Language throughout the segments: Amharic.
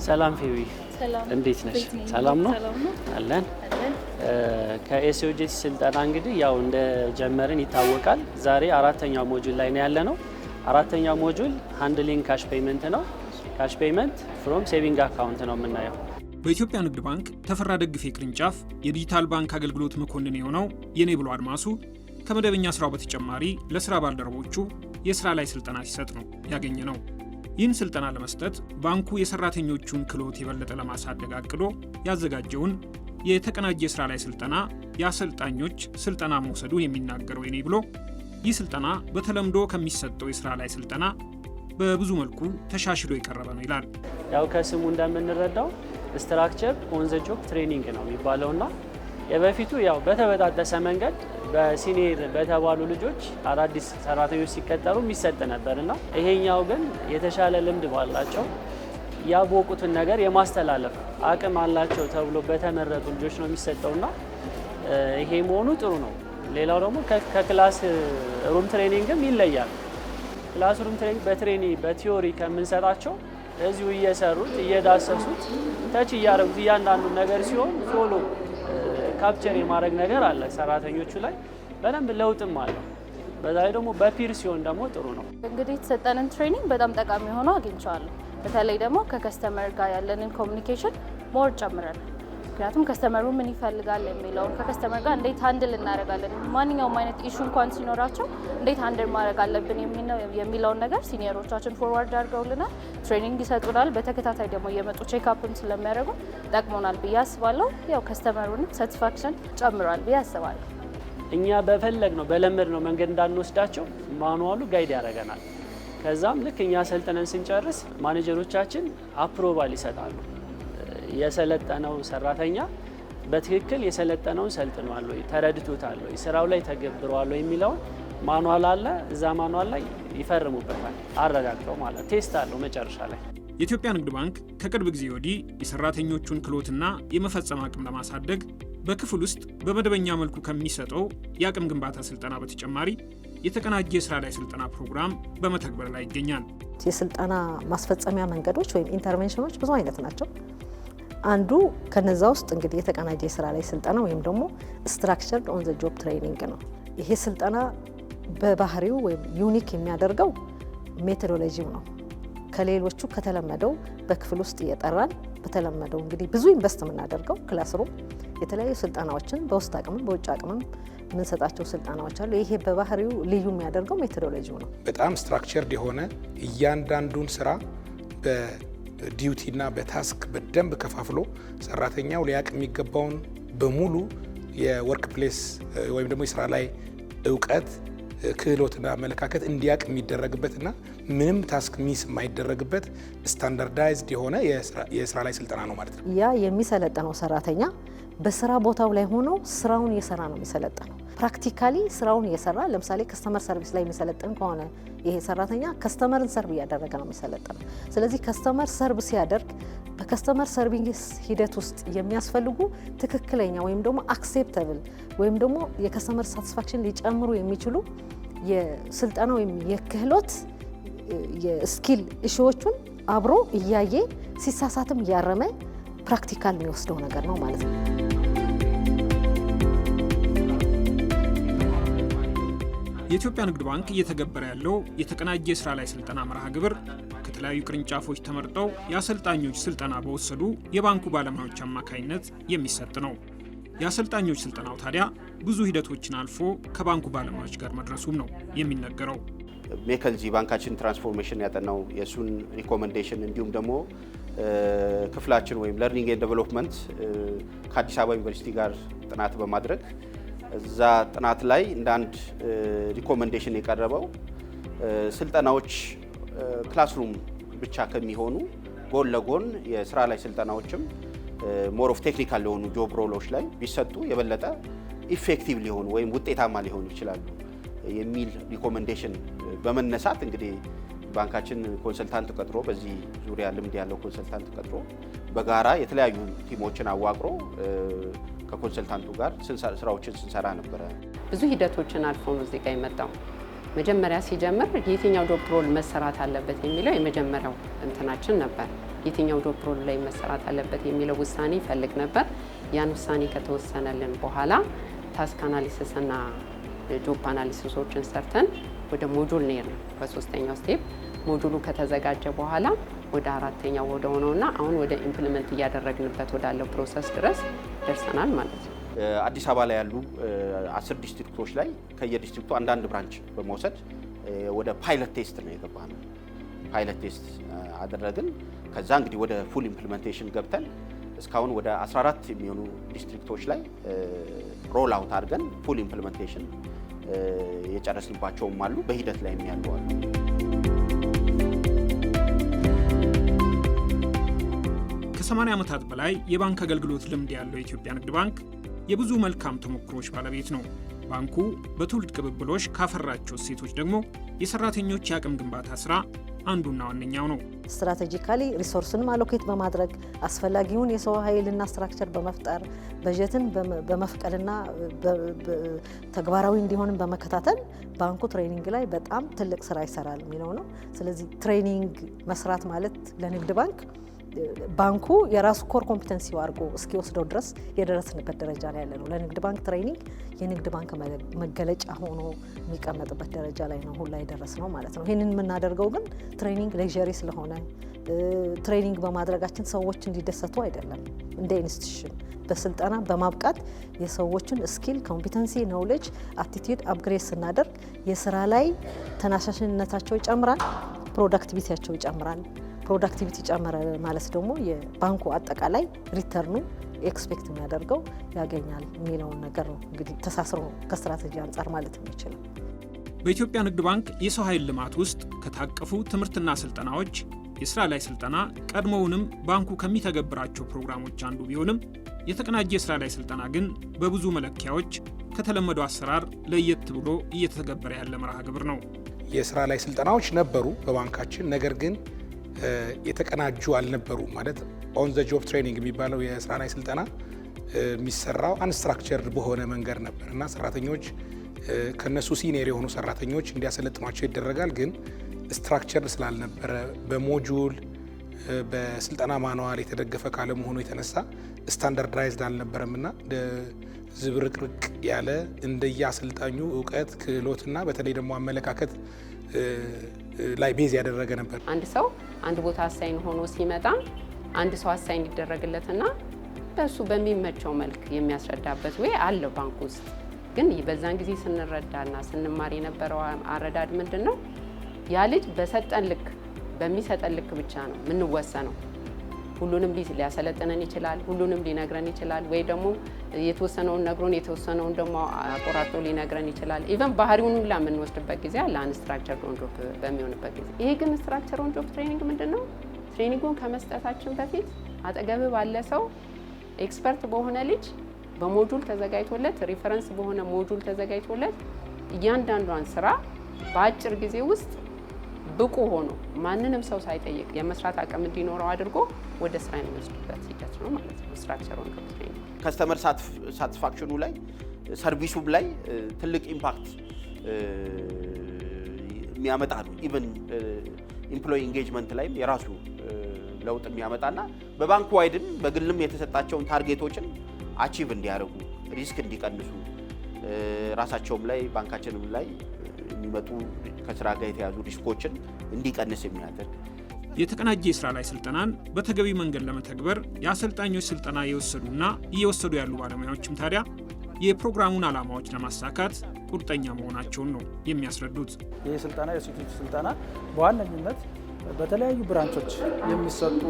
ሰላም ፌዊ እንዴት ነሽ? ሰላም ነው አለን። ከኤስኦጂሲ ስልጠና እንግዲህ ያው እንደ ጀመርን ይታወቃል። ዛሬ አራተኛው ሞጁል ላይ ነው ያለነው። አራተኛው ሞጁል ሃንድሊንግ ካሽ ፔመንት ነው። ካሽ ፔመንት ፍሮም ሴቪንግ አካውንት ነው የምናየው። በኢትዮጵያ ንግድ ባንክ ተፈራ ደግፌ ቅርንጫፍ የዲጂታል ባንክ አገልግሎት መኮንን የሆነው የኔብሎ አድማሱ ከመደበኛ ስራው በተጨማሪ ለስራ ባልደረቦቹ የስራ ላይ ስልጠና ሲሰጥ ነው ያገኘ ነው። ይህን ስልጠና ለመስጠት ባንኩ የሰራተኞቹን ክህሎት የበለጠ ለማሳደግ አቅዶ ያዘጋጀውን የተቀናጀ የስራ ላይ ስልጠና የአሰልጣኞች ስልጠና መውሰዱን የሚናገረው የኔብሎ ይህ ስልጠና በተለምዶ ከሚሰጠው የስራ ላይ ስልጠና በብዙ መልኩ ተሻሽሎ የቀረበ ነው ይላል። ያው ከስሙ እንደምንረዳው ስትራክቸር ኦን ዘ ጆብ ትሬኒንግ ነው የሚባለውና የበፊቱ ያው በተበጣጠሰ መንገድ በሲኒየር በተባሉ ልጆች አዳዲስ ሰራተኞች ሲቀጠሩ የሚሰጥ ነበርና ይሄኛው ግን የተሻለ ልምድ ባላቸው ያወቁትን ነገር የማስተላለፍ አቅም አላቸው ተብሎ በተመረጡ ልጆች ነው የሚሰጠውና ይሄ መሆኑ ጥሩ ነው። ሌላው ደግሞ ከክላስ ሩም ትሬኒንግም ይለያል። ክላስ ሩም ትሬኒንግ በቲዮሪ ከምንሰጣቸው እዚሁ እየሰሩት እየዳሰሱት ተች እያደረጉት እያንዳንዱ ነገር ሲሆን ቶሎ ካፕቸር የማድረግ ነገር አለ ሰራተኞቹ ላይ በደንብ ለውጥም አለ። በዛ ላይ ደግሞ በፒር ሲሆን ደግሞ ጥሩ ነው። እንግዲህ የተሰጠንን ትሬኒንግ በጣም ጠቃሚ ሆኖ አግኝቼዋለሁ። በተለይ ደግሞ ከከስተመር ጋር ያለንን ኮሚኒኬሽን ሞር ጨምረን፣ ምክንያቱም ከስተመሩ ምን ይፈልጋል የሚለውን ከከስተመር ጋር እንዴት ሃንድል እናደርጋለን፣ ማንኛውም አይነት ኢሹ እንኳን ሲኖራቸው እንዴት ሃንድል ማድረግ አለብን የሚለውን ነገር ሲኒየሮቻችን ፎርዋርድ አድርገውልናል፣ ትሬኒንግ ይሰጡናል። በተከታታይ ደግሞ እየመጡ ቼክአፕም ስለሚያደርጉ ጠቅሞናል ብዬ አስባለሁ። ያው ከስተመሩንም ሳቲስፋክሽን ጨምሯል ብዬ አስባለሁ። እኛ በፈለግ ነው በለመድ ነው መንገድ እንዳንወስዳቸው ማኑዋሉ ጋይድ ያደርገናል። ከዛም ልክ እኛ ሰልጥነን ስንጨርስ ማኔጀሮቻችን አፕሮቫል ይሰጣሉ። የሰለጠነው ሰራተኛ በትክክል የሰለጠነውን ሰልጥኗል ወይ ተረድቶታል ወይ ስራው ላይ ተገብሯል ወይ የሚለውን ማኑዋል አለ። እዛ ማኑዋል ላይ ይፈርሙበታል አረጋግጠው ማለት ቴስት አለው መጨረሻ ላይ። የኢትዮጵያ ንግድ ባንክ ከቅርብ ጊዜ ወዲህ የሰራተኞቹን ክህሎትና የመፈጸም አቅም ለማሳደግ በክፍል ውስጥ በመደበኛ መልኩ ከሚሰጠው የአቅም ግንባታ ስልጠና በተጨማሪ የተቀናጀ የስራ ላይ ስልጠና ፕሮግራም በመተግበር ላይ ይገኛል። የስልጠና ማስፈጸሚያ መንገዶች ወይም ኢንተርቬንሽኖች ብዙ አይነት ናቸው። አንዱ ከነዛ ውስጥ እንግዲህ የተቀናጀ የስራ ላይ ስልጠና ወይም ደግሞ ስትራክቸርድ ኦን ዘ ጆብ ትሬኒንግ ነው። ይሄ ስልጠና በባህሪው ወይም ዩኒክ የሚያደርገው ሜቶዶሎጂው ነው። ከሌሎቹ ከተለመደው በክፍል ውስጥ እየጠራን በተለመደው እንግዲህ ብዙ ኢንቨስት የምናደርገው ክላስሩም የተለያዩ ስልጠናዎችን በውስጥ አቅምም በውጭ አቅምም የምንሰጣቸው ስልጠናዎች አሉ። ይሄ በባህሪው ልዩ የሚያደርገው ሜቶዶሎጂው ነው። በጣም ስትራክቸርድ የሆነ እያንዳንዱን ስራ በዲዩቲና በታስክ በደንብ ከፋፍሎ ሰራተኛው ሊያቅ የሚገባውን በሙሉ የወርክ ፕሌስ ወይም ደግሞ የስራ ላይ እውቀት ክህሎትና አመለካከት እንዲያቅ የሚደረግበትና ምንም ታስክ ሚስ የማይደረግበት ስታንዳርዳይዝድ የሆነ የስራ ላይ ስልጠና ነው ማለት ነው። ያ የሚሰለጠነው ሰራተኛ በስራ ቦታው ላይ ሆኖ ስራውን እየሰራ ነው የሚሰለጠነው። ፕራክቲካሊ ስራውን እየሰራ ለምሳሌ ከስተመር ሰርቪስ ላይ የሚሰለጥን ከሆነ ይሄ ሰራተኛ ከስተመርን ሰርቭ እያደረገ ነው የሚሰለጥነው። ስለዚህ ከስተመር ሰርቭ ሲያደርግ በከስተመር ሰርቪስ ሂደት ውስጥ የሚያስፈልጉ ትክክለኛ ወይም ደግሞ አክሴፕተብል ወይም ደግሞ የከስተመር ሳቲስፋክሽን ሊጨምሩ የሚችሉ የስልጠና ወይም የክህሎት የስኪል ኢሹዎቹን አብሮ እያየ ሲሳሳትም እያረመ ፕራክቲካል የሚወስደው ነገር ነው ማለት ነው። የኢትዮጵያ ንግድ ባንክ እየተገበረ ያለው የተቀናጀ የስራ ላይ ስልጠና መርሃ ግብር ከተለያዩ ቅርንጫፎች ተመርጠው የአሰልጣኞች ስልጠና በወሰዱ የባንኩ ባለሙያዎች አማካኝነት የሚሰጥ ነው። የአሰልጣኞች ስልጠናው ታዲያ ብዙ ሂደቶችን አልፎ ከባንኩ ባለሙያዎች ጋር መድረሱም ነው የሚነገረው። ሜከንዚ ባንካችን ትራንስፎርሜሽን ያጠናው የእሱን ሪኮመንዴሽን እንዲሁም ደግሞ ክፍላችን ወይም ለርኒንግ ኤንድ ዴቨሎፕመንት ከአዲስ አበባ ዩኒቨርሲቲ ጋር ጥናት በማድረግ እዛ ጥናት ላይ እንደ አንድ ሪኮመንዴሽን የቀረበው ስልጠናዎች ክላስሩም ብቻ ከሚሆኑ ጎን ለጎን የስራ ላይ ስልጠናዎችም ሞር ኦፍ ቴክኒካል ለሆኑ ጆብ ሮሎች ላይ ቢሰጡ የበለጠ ኢፌክቲቭ ሊሆኑ ወይም ውጤታማ ሊሆኑ ይችላሉ የሚል ሪኮመንዴሽን በመነሳት እንግዲህ ባንካችን ኮንሰልታንት ቀጥሮ በዚህ ዙሪያ ልምድ ያለው ኮንሰልታንት ቀጥሮ በጋራ የተለያዩ ቲሞችን አዋቅሮ ከኮንሰልታንቱ ጋር ስራዎችን ስንሰራ ነበረ። ብዙ ሂደቶችን አልፎ ነው እዚህ ጋር የመጣው። መጀመሪያ ሲጀምር የትኛው ጆብ ሮል መሰራት አለበት የሚለው የመጀመሪያው እንትናችን ነበር። የትኛው ጆብ ሮል ላይ መሰራት አለበት የሚለው ውሳኔ ይፈልግ ነበር። ያን ውሳኔ ከተወሰነልን በኋላ ታስክ አናሊሲስ እና ጆብ አናሊሲሶችን ሰርተን ወደ ሞጁል ነው። በሶስተኛው ስቴፕ ሞጁሉ ከተዘጋጀ በኋላ ወደ አራተኛው ወደ ሆነውና አሁን ወደ ኢምፕሊመንት እያደረግንበት ወዳለው ፕሮሰስ ድረስ ደርሰናል ማለት ነው። አዲስ አበባ ላይ ያሉ 10 ዲስትሪክቶች ላይ ከየዲስትሪክቱ አንዳንድ ብራንች በመውሰድ ወደ ፓይለት ቴስት ነው የገባነው። ፓይለት ቴስት አደረግን። ከዛ እንግዲህ ወደ ፉል ኢምፕሊሜንቴሽን ገብተን እስካሁን ወደ 14 የሚሆኑ ዲስትሪክቶች ላይ ሮል አውት አድርገን ፉል ኢምፕሊሜንቴሽን የጨረስንባቸውም አሉ፣ በሂደት ላይ ያሉ አሉ። ከ80 ዓመታት በላይ የባንክ አገልግሎት ልምድ ያለው የኢትዮጵያ ንግድ ባንክ የብዙ መልካም ተሞክሮች ባለቤት ነው። ባንኩ በትውልድ ቅብብሎች ካፈራቸው እሴቶች ደግሞ የሰራተኞች የአቅም ግንባታ ስራ አንዱና ዋነኛው ነው። ስትራቴጂካሊ ሪሶርስን አሎኬት በማድረግ አስፈላጊውን የሰው ኃይልና ስትራክቸር በመፍጠር በጀትን በመፍቀድና ተግባራዊ እንዲሆንም በመከታተል ባንኩ ትሬኒንግ ላይ በጣም ትልቅ ስራ ይሰራል የሚለው ነው። ስለዚህ ትሬኒንግ መስራት ማለት ለንግድ ባንኩ የራሱ ኮር ኮምፒተንሲው አድርጎ እስኪወስደው ድረስ የደረስንበት ደረጃ ላይ ያለ ነው። ለንግድ ባንክ ትሬኒንግ የንግድ ባንክ መገለጫ ሆኖ የሚቀመጥበት ደረጃ ላይ ነው ሁላ የደረስ ነው ማለት ነው። ይህንን የምናደርገው ግን ትሬኒንግ ሌጀሪ ስለሆነ ትሬኒንግ በማድረጋችን ሰዎች እንዲደሰቱ አይደለም። እንደ ኢንስቲትዩሽን በስልጠና በማብቃት የሰዎችን ስኪል፣ ኮምፒተንሲ፣ ኖውሌጅ፣ አቲቲዩድ አፕግሬድ ስናደርግ የስራ ላይ ተነሳሽነታቸው ይጨምራል፣ ፕሮዳክቲቪቲያቸው ይጨምራል። ፕሮዳክቲቪቲ ጨመረ ማለት ደግሞ የባንኩ አጠቃላይ ሪተርኑ ኤክስፔክት የሚያደርገው ያገኛል የሚለውን ነገር ነው እንግዲህ ተሳስሮ ከስትራቴጂ አንጻር ማለት የሚችለው። በኢትዮጵያ ንግድ ባንክ የሰው ኃይል ልማት ውስጥ ከታቀፉ ትምህርትና ስልጠናዎች የስራ ላይ ስልጠና ቀድሞውንም ባንኩ ከሚተገብራቸው ፕሮግራሞች አንዱ ቢሆንም የተቀናጀ የስራ ላይ ስልጠና ግን በብዙ መለኪያዎች ከተለመደው አሰራር ለየት ብሎ እየተተገበረ ያለ መርሃ ግብር ነው። የስራ ላይ ስልጠናዎች ነበሩ በባንካችን፣ ነገር ግን የተቀናጁ አልነበሩ። ማለት ኦን ዘ ጆብ ትሬኒንግ የሚባለው የስራ ላይ ስልጠና የሚሰራው አንስትራክቸርድ በሆነ መንገድ ነበር እና ሰራተኞች ከነሱ ሲኒየር የሆኑ ሰራተኞች እንዲያሰለጥኗቸው ይደረጋል። ግን ስትራክቸርድ ስላልነበረ በሞጁል በስልጠና ማንዋል የተደገፈ ካለመሆኑ የተነሳ ስታንዳርዳይዝድ አልነበረም እና ዝብርቅርቅ ያለ እንደየአሰልጣኙ እውቀት ክህሎትና በተለይ ደግሞ አመለካከት ላይ ቤዝ ያደረገ ነበር። አንድ ሰው አንድ ቦታ አሳይን ሆኖ ሲመጣ አንድ ሰው አሳይን ይደረግለትና ለሱ በሚመቸው መልክ የሚያስረዳበት ወይ አለው ባንክ ውስጥ። ግን በዛን ጊዜ ስንረዳና ስንማር የነበረው አረዳድ ምንድነው? ያ ልጅ በሰጠን ልክ በሚሰጠን ልክ ብቻ ነው የምንወሰነው። ሁሉንም ሊያሰለጥነን ይችላል፣ ሁሉንም ሊነግረን ይችላል፣ ወይ ደግሞ የተወሰነውን ነግሮን የተወሰነውን ደግሞ አቆራርጦ ሊነግረን ይችላል። ኢቨን ባህሪውን ሁላ የምንወስድበት ጊዜ አለ አንስትራክቸር ኦን ጆብ በሚሆንበት ጊዜ። ይሄ ግን ስትራክቸር ኦን ጆብ ትሬኒንግ ምንድነው? ትሬኒንጉን ከመስጠታችን በፊት አጠገብ ባለ ሰው ኤክስፐርት በሆነ ልጅ በሞጁል ተዘጋጅቶለት ሪፈረንስ በሆነ ሞጁል ተዘጋጅቶለት እያንዳንዷን ስራ በአጭር ጊዜ ውስጥ ብቁ ሆኖ ማንንም ሰው ሳይጠይቅ የመስራት አቅም እንዲኖረው አድርጎ ወደ ስራ የሚወስዱበት ሂደት ነው ማለት ነው ስትራክቸር ኦን ጆብ ትሬኒንግ። ከስተመር ሳቲስፋክሽኑ ላይ ሰርቪሱም ላይ ትልቅ ኢምፓክት የሚያመጣ ነው። ኢቨን ኢምፕሎይ ኢንጌጅመንት ላይም የራሱ ለውጥ የሚያመጣና በባንክ ዋይድም በግልም የተሰጣቸውን ታርጌቶችን አቺቭ እንዲያደርጉ ሪስክ እንዲቀንሱ ራሳቸውም ላይ ባንካችንም ላይ የሚመጡ ከስራ ጋር የተያዙ ሪስኮችን እንዲቀንስ የሚያደርግ የተቀናጀ የስራ ላይ ስልጠናን በተገቢ መንገድ ለመተግበር የአሰልጣኞች ስልጠና የወሰዱና እየወሰዱ ያሉ ባለሙያዎችም ታዲያ የፕሮግራሙን ዓላማዎች ለማሳካት ቁርጠኛ መሆናቸውን ነው የሚያስረዱት። ይህ ስልጠና የሴቶች ስልጠና በዋነኝነት በተለያዩ ብራንቾች የሚሰጡ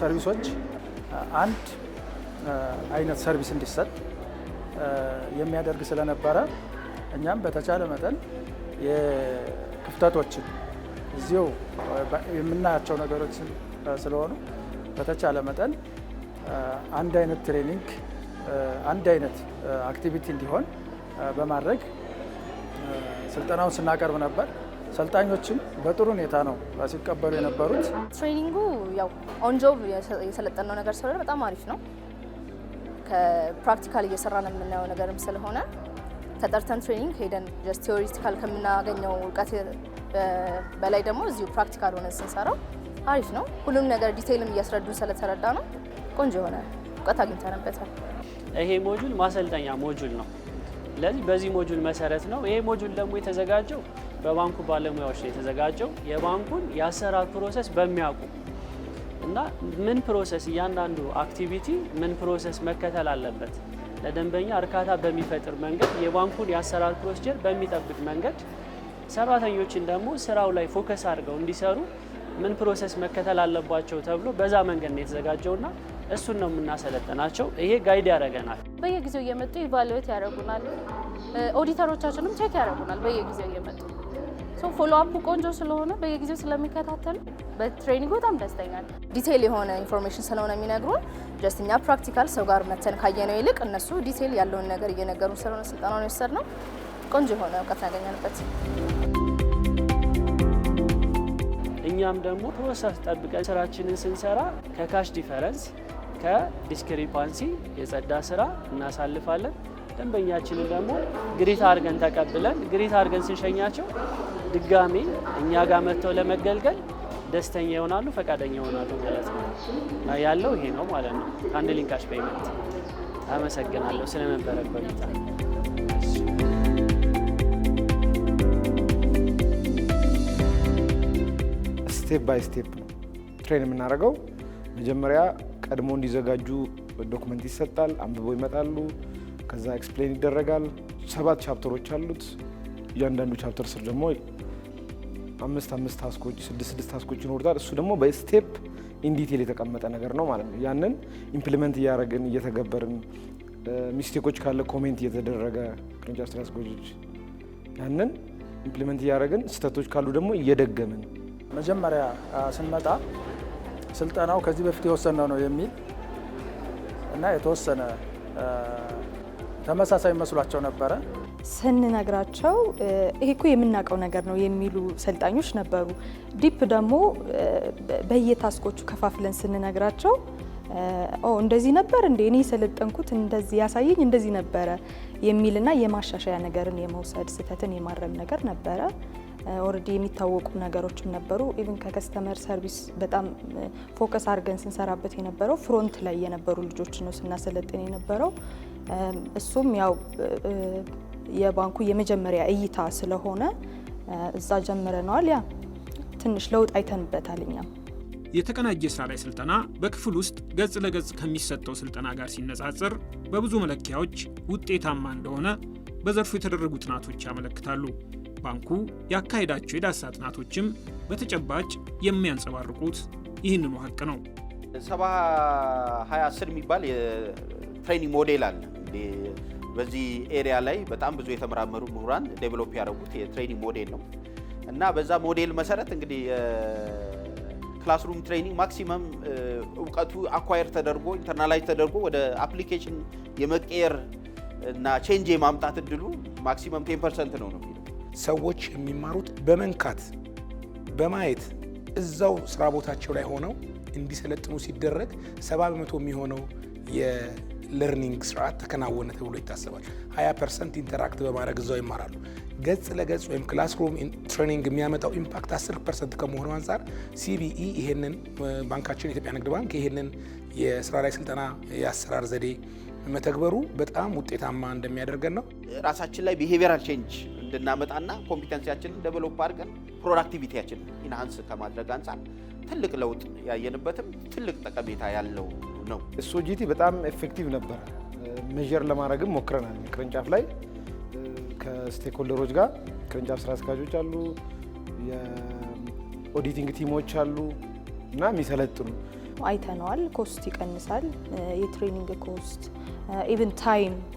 ሰርቪሶች አንድ አይነት ሰርቪስ እንዲሰጥ የሚያደርግ ስለነበረ እኛም በተቻለ መጠን የክፍተቶችን እዚሁ የምናያቸው ነገሮች ስለሆኑ በተቻለ መጠን አንድ አይነት ትሬኒንግ አንድ አይነት አክቲቪቲ እንዲሆን በማድረግ ስልጠናውን ስናቀርብ ነበር። ሰልጣኞችም በጥሩ ሁኔታ ነው ሲቀበሉ የነበሩት። ትሬኒንጉ ያው ኦን ጆብ የሰለጠነው ነገር ስለሆነ በጣም አሪፍ ነው። ከፕራክቲካል እየሰራን የምናየው ነገርም ስለሆነ ተጠርተን ትሬኒንግ ሄደን ቲዮሪቲካል ከምናገኘው እውቀት በላይ ደግሞ እዚሁ ፕራክቲካል ሆነን ስንሰራው አሪፍ ነው። ሁሉም ነገር ዲቴይልም እያስረዱን ስለተረዳ ነው ቆንጆ የሆነ እውቀት አግኝተንበታል። ይሄ ሞጁል ማሰልጠኛ ሞጁል ነው። ስለዚህ በዚህ ሞጁል መሰረት ነው። ይሄ ሞጁል ደግሞ የተዘጋጀው በባንኩ ባለሙያዎች ነው የተዘጋጀው። የባንኩን የአሰራር ፕሮሰስ በሚያውቁ እና ምን ፕሮሰስ እያንዳንዱ አክቲቪቲ ምን ፕሮሰስ መከተል አለበት ለደንበኛ እርካታ በሚፈጥር መንገድ የባንኩን የአሰራር ፕሮሲጀር በሚጠብቅ መንገድ ሰራተኞችን ደግሞ ስራው ላይ ፎከስ አድርገው እንዲሰሩ ምን ፕሮሰስ መከተል አለባቸው ተብሎ በዛ መንገድ ነው የተዘጋጀውና እሱን ነው የምናሰለጥናቸው። ይሄ ጋይድ ያደርገናል። በየጊዜው እየመጡ ኢቫሉዌት ያደርጉናል። ኦዲተሮቻችንም ቼክ ያደርጉናል በየጊዜው እየመጡ ፎሎ አፕ ቆንጆ ስለሆነ በየጊዜው ስለሚከታተሉ በትሬኒንግ በጣም ደስተኛ ነኝ። ዲቴይል የሆነ ኢንፎርሜሽን ስለሆነ የሚነግሩን ጀስት እኛ ፕራክቲካል ሰው ጋር መተን ካየነው ይልቅ እነሱ ዲቴይል ያለውን ነገር እየነገሩን ስለሆነ ስልጠናውን የወሰድነው ቆንጆ የሆነ እውቀት ያገኘንበት። እኛም ደግሞ ፕሮሰስ ጠብቀን ስራችንን ስንሰራ ከካሽ ዲፈረንስ ከዲስክሪፓንሲ የጸዳ ስራ እናሳልፋለን። ደንበኛችንን ደግሞ ግሪት አድርገን ተቀብለን ግሪት አድርገን ስንሸኛቸው ድጋሜ እኛ ጋር መጥተው ለመገልገል ደስተኛ ይሆናሉ፣ ፈቃደኛ ይሆናሉ ማለት ነው። ያለው ይሄ ነው ማለት ነው። ሃንድሊንግ ካሽ ፔይመንት። አመሰግናለሁ ስለነበረ ቆይታ። ስቴፕ ባይ ስቴፕ ነው ትሬን የምናደርገው። መጀመሪያ ቀድሞ እንዲዘጋጁ ዶክመንት ይሰጣል፣ አንብበው ይመጣሉ። ከዛ ኤክስፕሌን ይደረጋል። 7 ቻፕተሮች አሉት። እያንዳንዱ ቻፕተር ስር ደግሞ 5 ታስኮች 6 ታስኮች ይኖሩታል። እሱ ደግሞ በስቴፕ ኢን ዲቴል የተቀመጠ ነገር ነው ማለት ነው። ያንን ኢምፕሊመንት እያደረግን እየተገበርን፣ ሚስቴኮች ካለ ኮሜንት እየተደረገ ቅርንጫፍ ስራ አስኪያጆች ያንን ኢምፕሊመንት እያደረግን፣ ስህተቶች ካሉ ደግሞ እየደገምን። መጀመሪያ ስንመጣ ስልጠናው ከዚህ በፊት የወሰነው ነው የሚል እና የተወሰነ ተመሳሳይ መስሏቸው ነበረ። ስንነግራቸው ይሄ እኮ የምናውቀው ነገር ነው የሚሉ ሰልጣኞች ነበሩ። ዲፕ ደግሞ በየታስኮቹ ከፋፍለን ስንነግራቸው እንደዚህ ነበር እንዴ እኔ የሰለጠንኩት እንደዚህ ያሳየኝ እንደዚህ ነበረ የሚልና የማሻሻያ ነገርን የመውሰድ ስህተትን የማረም ነገር ነበረ። ኦልሬዲ የሚታወቁ ነገሮችም ነበሩ። ኢቭን ከከስተመር ሰርቪስ በጣም ፎከስ አድርገን ስንሰራበት የነበረው ፍሮንት ላይ የነበሩ ልጆች ነው ስናሰለጥን የነበረው። እሱም ያው የባንኩ የመጀመሪያ እይታ ስለሆነ እዛ ጀምረነዋል። ያ ትንሽ ለውጥ አይተንበታል። እኛም የተቀናጀ ስራ ላይ ስልጠና በክፍል ውስጥ ገጽ ለገጽ ከሚሰጠው ስልጠና ጋር ሲነጻጸር በብዙ መለኪያዎች ውጤታማ እንደሆነ በዘርፉ የተደረጉ ጥናቶች ያመለክታሉ። ባንኩ ያካሄዳቸው የዳሰሳ ጥናቶችም በተጨባጭ የሚያንጸባርቁት ይህንኑ ሀቅ ነው። 70-20-10 የሚባል የትሬኒንግ ሞዴል አለ። በዚህ ኤሪያ ላይ በጣም ብዙ የተመራመሩ ምሁራን ዴቨሎፕ ያደረጉት የትሬኒንግ ሞዴል ነው እና በዛ ሞዴል መሰረት እንግዲህ ክላስሩም ትሬኒንግ ማክሲመም እውቀቱ አኳየር ተደርጎ ኢንተርናላይዝ ተደርጎ ወደ አፕሊኬሽን የመቀየር እና ቼንጅ የማምጣት እድሉ ማክሲመም 10% ነው የሚለው። ሰዎች የሚማሩት በመንካት በማየት እዛው ስራ ቦታቸው ላይ ሆነው እንዲሰለጥኑ ሲደረግ 70% የሚሆነው የለርኒንግ ስርዓት ተከናወነ ተብሎ ይታሰባል። 20% ኢንተራክት በማድረግ እዛው ይማራሉ። ገጽ ለገጽ ወይም ክላስሩም ትሬኒንግ የሚያመጣው ኢምፓክት 10% ከመሆኑ አንጻር ሲቢኢ ይሄንን ባንካችን የኢትዮጵያ ንግድ ባንክ ይሄንን የስራ ላይ ስልጠና የአሰራር ዘዴ መተግበሩ በጣም ውጤታማ እንደሚያደርገን ነው። ራሳችን ላይ ቢሄቪየራል ቼንጅ እንድናመጣና ኮምፒተንሲያችንን ዴቨሎፕ አድርገን ፕሮዳክቲቪቲያችንን ኢንሃንስ ከማድረግ አንጻር ትልቅ ለውጥ ያየንበትም ትልቅ ጠቀሜታ ያለው ነው። ኤስኦጂቲ በጣም ኤፌክቲቭ ነበረ። ሜዠር ለማድረግም ሞክረናል። ቅርንጫፍ ላይ ከስቴክሆልደሮች ጋር ቅርንጫፍ ስራ አስኪያጆች አሉ፣ የኦዲቲንግ ቲሞች አሉ እና የሚሰለጥኑ አይተነዋል። ኮስት ይቀንሳል። የትሬኒንግ ኮስት ኢቭን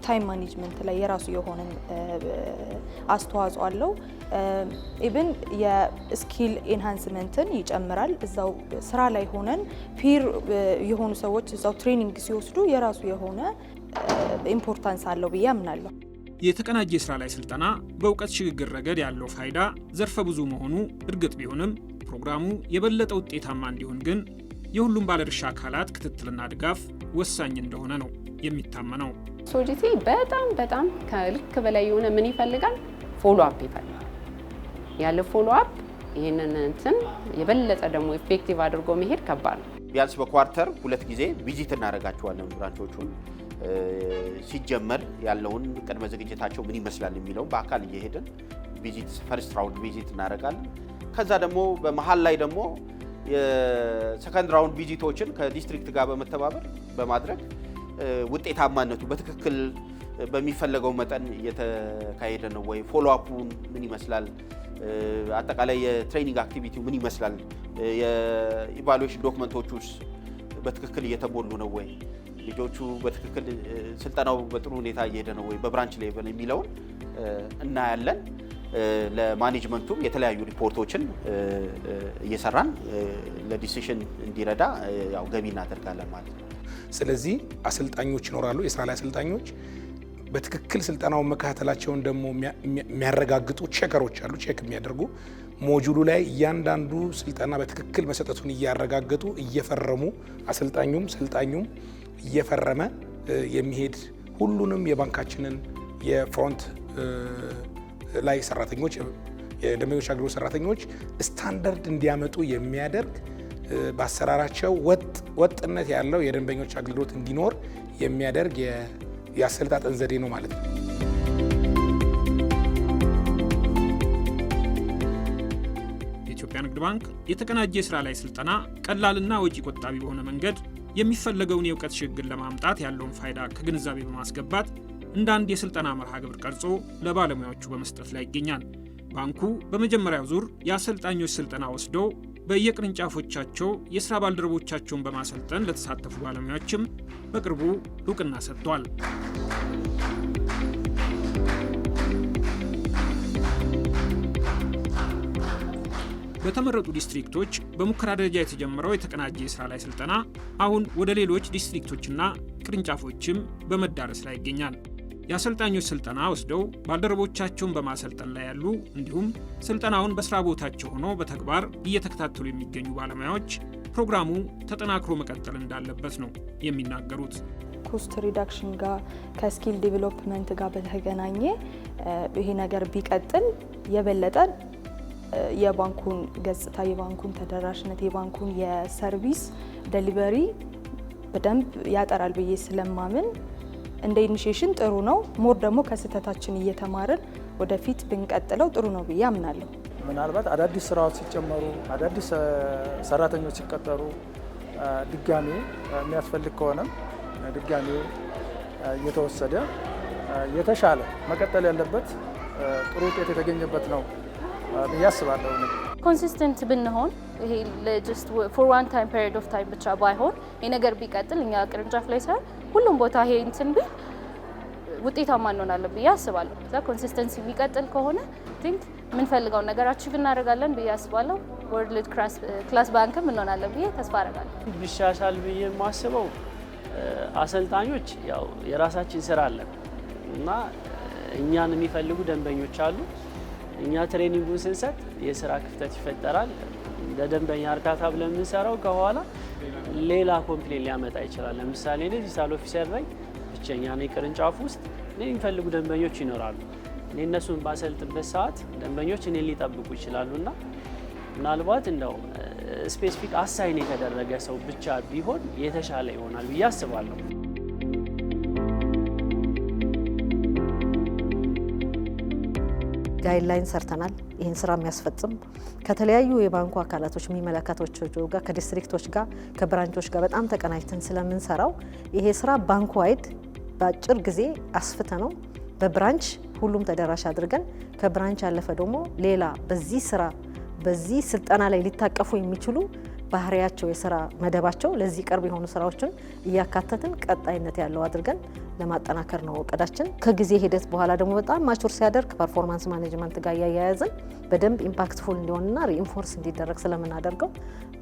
ታይም ማኔጅመንት ላይ የራሱ የሆነ አስተዋጽኦ አለው። ኢቭን የስኪል ኤንሃንስመንትን ይጨምራል። እዛው ስራ ላይ ሆነን ፒር የሆኑ ሰዎች እዛው ትሬኒንግ ሲወስዱ የራሱ የሆነ ኢምፖርታንስ አለው ብዬ አምናለሁ። የተቀናጀ ስራ ላይ ስልጠና በእውቀት ሽግግር ረገድ ያለው ፋይዳ ዘርፈ ብዙ መሆኑ እርግጥ ቢሆንም ፕሮግራሙ የበለጠ ውጤታማ እንዲሆን ግን የሁሉም ባለድርሻ አካላት ክትትልና ድጋፍ ወሳኝ እንደሆነ ነው የሚታመነው። ኤስኦጂቲ በጣም ከልክ በላይ የሆነ ምን ይፈልጋል? ፎሎ አፕ ይፈልጋል። ያለ ፎሎ አፕ ይህንን እንትን የበለጠ ደግሞ ኢፌክቲቭ አድርጎ መሄድ ከባድ ነው። ቢያንስ በኳርተር 2 ጊዜ ቪዚት እናደርጋቸዋለን ብራንቾቹን። ሲጀመር ያለውን ቅድመ ዝግጅታቸው ምን ይመስላል የሚለው በአካል እየሄድን ቪዚት ፈርስት ራውንድ ቪዚት እናደርጋለን። ከዛ ደግሞ በመሃል ላይ ደግሞ የሰከንድ ራውንድ ቪዚቶችን ከዲስትሪክት ጋር በመተባበር በማድረግ ውጤታማነቱ በትክክል በሚፈለገው መጠን እየተካሄደ ነው ወይ፣ ፎሎ አፑን ምን ይመስላል፣ አጠቃላይ የትሬኒንግ አክቲቪቲው ምን ይመስላል፣ የኢቫሉዌሽን ዶክመንቶቹስ በትክክል እየተሞሉ ነው ወይ፣ ልጆቹ በትክክል ስልጠናው በጥሩ ሁኔታ እየሄደ ነው ወይ በብራንች ሌቨል የሚለውን እናያለን። ለማኔጅመንቱም የተለያዩ ሪፖርቶችን እየሰራን ለዲሲሽን እንዲረዳ ያው ገቢ እናደርጋለን ማለት ነው። ስለዚህ አሰልጣኞች ይኖራሉ፣ የስራ ላይ አሰልጣኞች በትክክል ስልጠናውን መከታተላቸውን ደግሞ የሚያረጋግጡ ቼከሮች አሉ፣ ቼክ የሚያደርጉ ሞጁሉ ላይ እያንዳንዱ ስልጠና በትክክል መሰጠቱን እያረጋገጡ እየፈረሙ አሰልጣኙም ሰልጣኙም እየፈረመ የሚሄድ ሁሉንም የባንካችንን የፍሮንት ላይ ሰራተኞች የደንበኞች አገልግሎት ሰራተኞች ስታንዳርድ እንዲያመጡ የሚያደርግ በአሰራራቸው ወጥነት ያለው የደንበኞች አገልግሎት እንዲኖር የሚያደርግ የአሰልጣጠን ዘዴ ነው ማለት ነው። የኢትዮጵያ ንግድ ባንክ የተቀናጀ የስራ ላይ ስልጠና ቀላልና ወጪ ቆጣቢ በሆነ መንገድ የሚፈለገውን የእውቀት ሽግግር ለማምጣት ያለውን ፋይዳ ከግንዛቤ በማስገባት እንደ አንድ የስልጠና መርሃ ግብር ቀርጾ ለባለሙያዎቹ በመስጠት ላይ ይገኛል። ባንኩ በመጀመሪያው ዙር የአሰልጣኞች ስልጠና ወስደው በየቅርንጫፎቻቸው የስራ ባልደረቦቻቸውን በማሰልጠን ለተሳተፉ ባለሙያዎችም በቅርቡ እውቅና ሰጥቷል። በተመረጡ ዲስትሪክቶች በሙከራ ደረጃ የተጀመረው የተቀናጀ የስራ ላይ ስልጠና አሁን ወደ ሌሎች ዲስትሪክቶችና ቅርንጫፎችም በመዳረስ ላይ ይገኛል። የአሰልጣኞች ስልጠና ወስደው ባልደረቦቻቸውን በማሰልጠን ላይ ያሉ እንዲሁም ስልጠናውን በስራ ቦታቸው ሆነው በተግባር እየተከታተሉ የሚገኙ ባለሙያዎች ፕሮግራሙ ተጠናክሮ መቀጠል እንዳለበት ነው የሚናገሩት። ኮስት ሪዳክሽን ጋር ከስኪል ዲቨሎፕመንት ጋር በተገናኘ ይሄ ነገር ቢቀጥል የበለጠ የባንኩን ገጽታ፣ የባንኩን ተደራሽነት፣ የባንኩን የሰርቪስ ዴሊቨሪ በደንብ ያጠራል ብዬ ስለማምን እንደ ኢኒሺዬሽን ጥሩ ነው። ሞር ደግሞ ከስህተታችን እየተማርን ወደፊት ብንቀጥለው ጥሩ ነው ብዬ አምናለሁ። ምናልባት አዳዲስ ስራዎች ሲጨመሩ፣ አዳዲስ ሰራተኞች ሲቀጠሩ ድጋሜ የሚያስፈልግ ከሆነም ድጋሜ እየተወሰደ የተሻለ መቀጠል ያለበት ጥሩ ውጤት የተገኘበት ነው ብዬ አስባለሁ። ኮንሲስተንት ብንሆን ይሄ ጀስት ፎር ዋን ታይም ፔሪድ ኦፍ ታይም ብቻ ባይሆን ይሄ ነገር ቢቀጥል እኛ ቅርንጫፍ ላይ ሳይሆን ሁሉም ቦታ ይሄ እንትን ቢል ውጤታማ እንሆናለን ብዬ አስባለሁ። እዛ ኮንሲስተንሲ የሚቀጥል ከሆነ ቲንክ የምንፈልገውን ነገር አቺቭ እናደርጋለን ብዬ አስባለሁ። ወርልድ ክላስ ባንክም እንሆናለን ብዬ ተስፋ አደርጋለሁ። ቢሻሻል ብዬ የማስበው አሰልጣኞች ያው የራሳችን ስራ አለን እና እኛን የሚፈልጉ ደንበኞች አሉ። እኛ ትሬኒንጉን ስንሰጥ የስራ ክፍተት ይፈጠራል። ለደንበኛ እርካታ ብለን የምንሰራው ከኋላ ሌላ ኮምፕሌን ሊያመጣ ይችላል። ለምሳሌ ዲጂታል ኦፊሰር ላይ ብቸኛ ነኝ ቅርንጫፍ ውስጥ የሚፈልጉ ደንበኞች ይኖራሉ። እኔ እነሱን ባሰልጥበት ሰዓት ደንበኞች እኔን ሊጠብቁ ይችላሉ እና ምናልባት እንደው ስፔሲፊክ አሳይን የተደረገ ሰው ብቻ ቢሆን የተሻለ ይሆናል ብዬ አስባለሁ። ጋይድላይን ሰርተናል። ይህን ስራ የሚያስፈጽም ከተለያዩ የባንኩ አካላቶች የሚመለከታቸው ጋር ከዲስትሪክቶች ጋር ከብራንቾች ጋር በጣም ተቀናጅተን ስለምንሰራው ይሄ ስራ ባንኩ ዋይድ በአጭር ጊዜ አስፍተ ነው በብራንች ሁሉም ተደራሽ አድርገን ከብራንች ያለፈ ደግሞ ሌላ በዚህ ስራ በዚህ ስልጠና ላይ ሊታቀፉ የሚችሉ ባህሪያቸው የስራ መደባቸው ለዚህ ቅርብ የሆኑ ስራዎችን እያካተትን ቀጣይነት ያለው አድርገን ለማጠናከር ነው እቅዳችን። ከጊዜ ሂደት በኋላ ደግሞ በጣም ማቹር ሲያደርግ ፐርፎርማንስ ማኔጅመንት ጋር ያያያዝን በደንብ ኢምፓክትፉል እንዲሆንና ሪኢንፎርስ እንዲደረግ ስለምናደርገው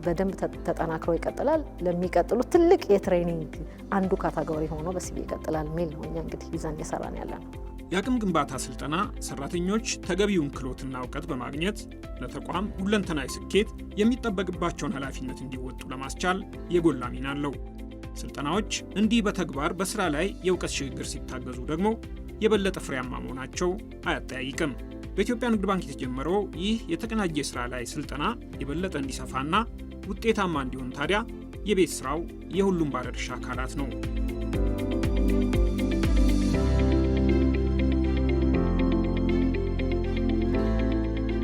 በደንብ ተጠናክሮ ይቀጥላል። ለሚቀጥሉ ትልቅ የትሬኒንግ አንዱ ካታጎሪ ሆኖ በሲቢ ይቀጥላል የሚል ነው እኛ እንግዲህ ይዘን እየሰራን ያለ ነው። የአቅም ግንባታ ስልጠና ሰራተኞች ተገቢውን ክህሎትና እውቀት በማግኘት ለተቋም ሁለንተናዊ ስኬት የሚጠበቅባቸውን ኃላፊነት እንዲወጡ ለማስቻል የጎላ ሚና አለው። ስልጠናዎች እንዲህ በተግባር በስራ ላይ የእውቀት ሽግግር ሲታገዙ ደግሞ የበለጠ ፍሬያማ መሆናቸው አያጠያይቅም። በኢትዮጵያ ንግድ ባንክ የተጀመረው ይህ የተቀናጀ የስራ ላይ ስልጠና የበለጠ እንዲሰፋና ውጤታማ እንዲሆን ታዲያ የቤት ስራው የሁሉም ባለድርሻ አካላት ነው።